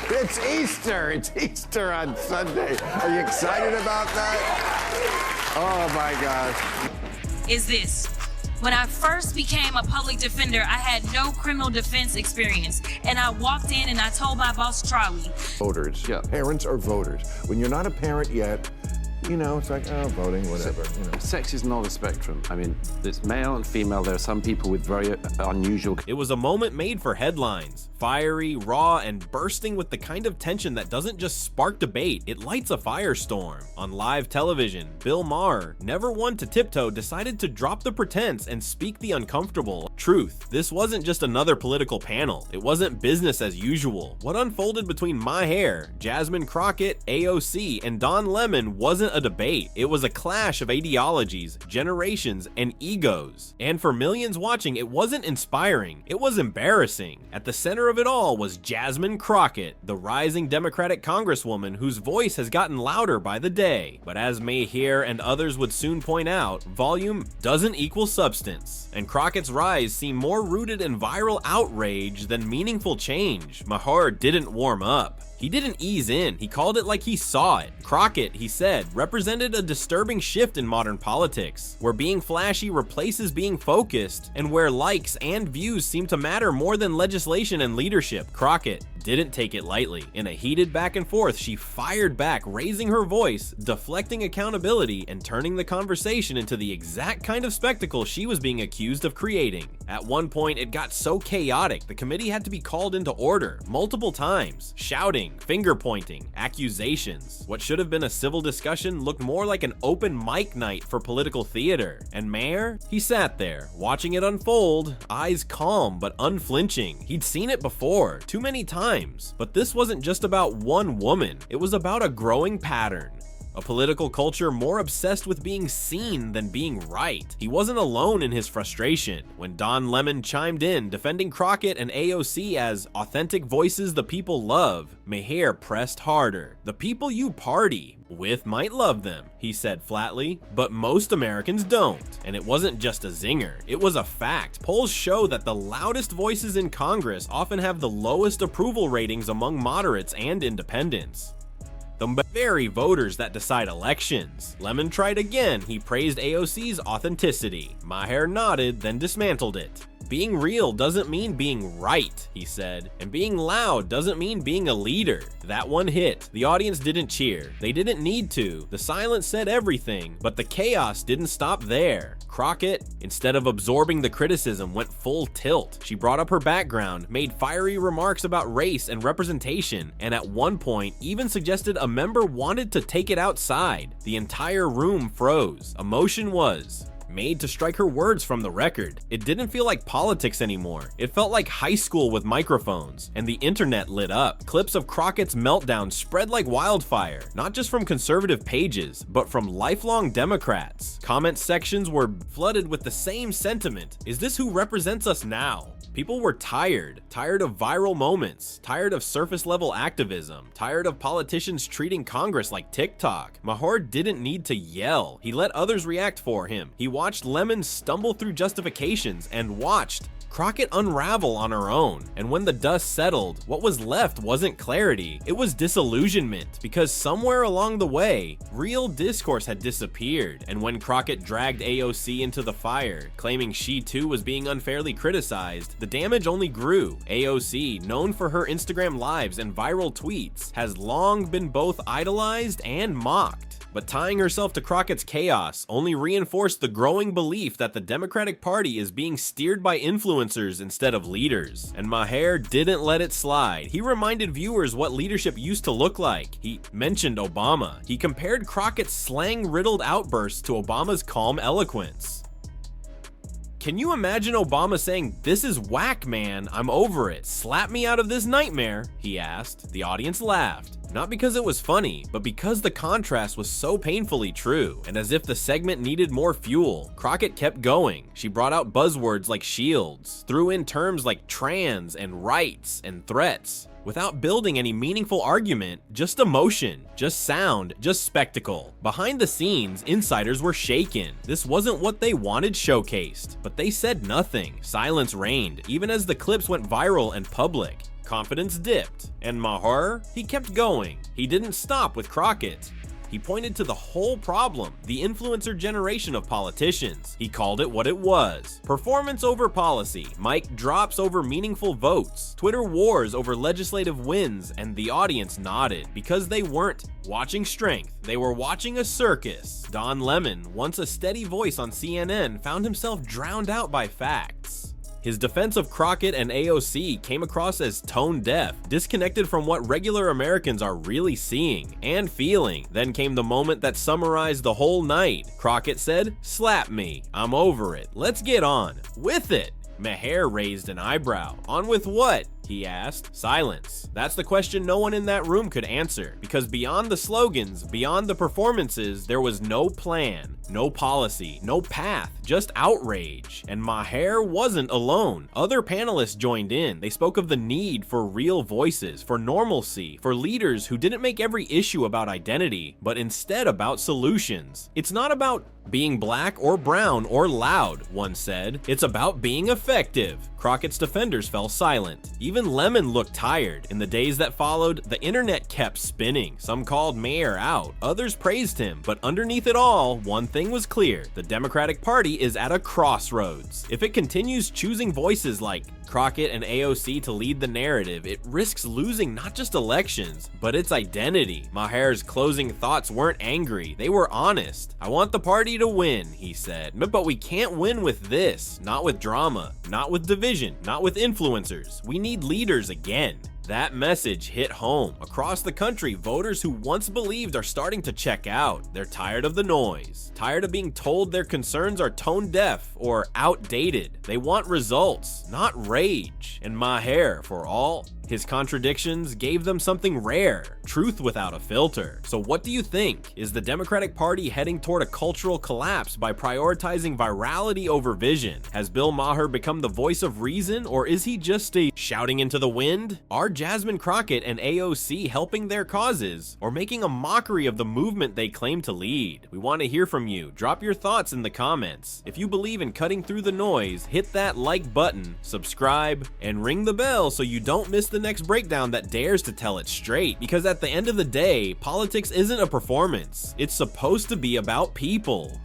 It's Easter. It's Easter on Sunday. Are you excited about that? Oh, my gosh. Is this. When I first became a public defender, I had no criminal defense experience. And I walked in and I told my boss, Charlie. Voters. Yeah. Parents are voters. When you're not a parent yet, you know, it's like, oh, voting, whatever. You know. Sex is not a spectrum. I mean, it's male and female. There are some people with very unusual... It was a moment made for headlines. Fiery, raw, and bursting with the kind of tension that doesn't just spark debate, it lights a firestorm. On live television, Bill Maher, never one to tiptoe, decided to drop the pretense and speak the uncomfortable truth. This wasn't just another political panel. It wasn't business as usual. What unfolded between Maher, Jasmine Crockett, AOC, and Don Lemon wasn't a debate. It was a clash of ideologies, generations, and egos. And for millions watching, it wasn't inspiring. It was embarrassing. At the center of it all was Jasmine Crockett, the rising Democratic congresswoman whose voice has gotten louder by the day. But as Maher and others would soon point out, volume doesn't equal substance. And Crockett's rise seemed more rooted in viral outrage than meaningful change. Maher didn't warm up. He didn't ease in, he called it like he saw it. Crockett, he said, represented a disturbing shift in modern politics, where being flashy replaces being focused, and where likes and views seem to matter more than legislation and leadership. Crockett didn't take it lightly. In a heated back and forth, she fired back, raising her voice, deflecting accountability, and turning the conversation into the exact kind of spectacle she was being accused of creating. At one point, it got so chaotic, the committee had to be called into order multiple times, shouting, finger pointing, accusations. What should have been a civil discussion looked more like an open mic night for political theater. And Maher? He sat there, watching it unfold, eyes calm but unflinching. He'd seen it before, too many times. But this wasn't just about one woman, it was about a growing pattern. A political culture more obsessed with being seen than being right. He wasn't alone in his frustration. When Don Lemon chimed in, defending Crockett and AOC as authentic voices the people love, Maher pressed harder. The people you party with might love them, he said flatly, but most Americans don't. And it wasn't just a zinger, it was a fact. Polls show that the loudest voices in Congress often have the lowest approval ratings among moderates and independents. The very voters that decide elections. Lemon tried again. He praised AOC's authenticity. Maher nodded, then dismantled it. Being real doesn't mean being right, he said, and being loud doesn't mean being a leader. That one hit. The audience didn't cheer. They didn't need to. The silence said everything, but the chaos didn't stop there. Crockett, instead of absorbing the criticism, went full tilt. She brought up her background, made fiery remarks about race and representation, and at one point even suggested a member wanted to take it outside. The entire room froze. Emotion was made to strike her words from the record. It didn't feel like politics anymore. It felt like high school with microphones, and the internet lit up. Clips of Crockett's meltdown spread like wildfire, not just from conservative pages, but from lifelong Democrats. Comment sections were flooded with the same sentiment. Is this who represents us now? People were tired of viral moments, tired of surface level activism, tired of politicians treating Congress like TikTok. Maher didn't need to yell. He let others react for him. He watched Lemon stumble through justifications and watched Crockett unravel on her own. And when the dust settled, what was left wasn't clarity, it was disillusionment, because somewhere along the way, real discourse had disappeared. And when Crockett dragged AOC into the fire, claiming she too was being unfairly criticized, the damage only grew. AOC, known for her Instagram lives and viral tweets, has long been both idolized and mocked. But tying herself to Crockett's chaos only reinforced the growing belief that the Democratic Party is being steered by influencers instead of leaders. And Maher didn't let it slide. He reminded viewers what leadership used to look like. He mentioned Obama. He compared Crockett's slang-riddled outbursts to Obama's calm eloquence. Can you imagine Obama saying, "This is whack, man, I'm over it, slap me out of this nightmare," he asked. The audience laughed. Not because it was funny, but because the contrast was so painfully true. And as if the segment needed more fuel, Crockett kept going. She brought out buzzwords like shields, threw in terms like trans and rights and threats, without building any meaningful argument, just emotion, just sound, just spectacle. Behind the scenes, insiders were shaken. This wasn't what they wanted showcased, but they said nothing. Silence reigned, even as the clips went viral and public. confidence dipped. And Maher? He kept going. He didn't stop with Crockett. He pointed to the whole problem, the influencer generation of politicians. He called it what it was. Performance over policy, mic drops over meaningful votes, Twitter wars over legislative wins, and the audience nodded because they weren't watching strength, they were watching a circus. Don Lemon, once a steady voice on CNN, found himself drowned out by facts. His defense of Crockett and AOC came across as tone-deaf, disconnected from what regular Americans are really seeing and feeling. Then came the moment that summarized the whole night. Crockett said, "Slap me. I'm over it. Let's get on with it." Maher raised an eyebrow. On with what? He asked. Silence. That's the question no one in that room could answer, because beyond the slogans, beyond the performances, there was no plan, no policy, no path, just outrage. And Maher wasn't alone. Other panelists joined in. They spoke of the need for real voices, for normalcy, for leaders who didn't make every issue about identity, but instead about solutions. It's not about being black or brown or loud, one said. It's about being effective. Crockett's defenders fell silent. Even Lemon looked tired. In the days that followed, the internet kept spinning. Some called Maher out, others praised him, but underneath it all, one thing was clear. The Democratic Party is at a crossroads. If it continues choosing voices like Crockett and AOC to lead the narrative, it risks losing not just elections, but its identity. Maher's closing thoughts weren't angry, they were honest. I want the party to win, he said, but we can't win with this. Not with drama, not with division, not with influencers. We need leaders again. That message hit home. Across the country, voters who once believed are starting to check out. They're tired of the noise, tired of being told their concerns are tone deaf or outdated. They want results, not rage. And Maher, for all his contradictions, gave them something rare, truth without a filter. So what do you think? Is the Democratic Party heading toward a cultural collapse by prioritizing virality over vision? Has Bill Maher become the voice of reason, or is he just a shouting into the wind? Are Jasmine Crockett and AOC helping their causes, or making a mockery of the movement they claim to lead? We want to hear from you. Drop your thoughts in the comments. If you believe in cutting through the noise, hit that like button, subscribe, and ring the bell so you don't miss the next breakdown that dares to tell it straight. Because at the end of the day, politics isn't a performance. It's supposed to be about people.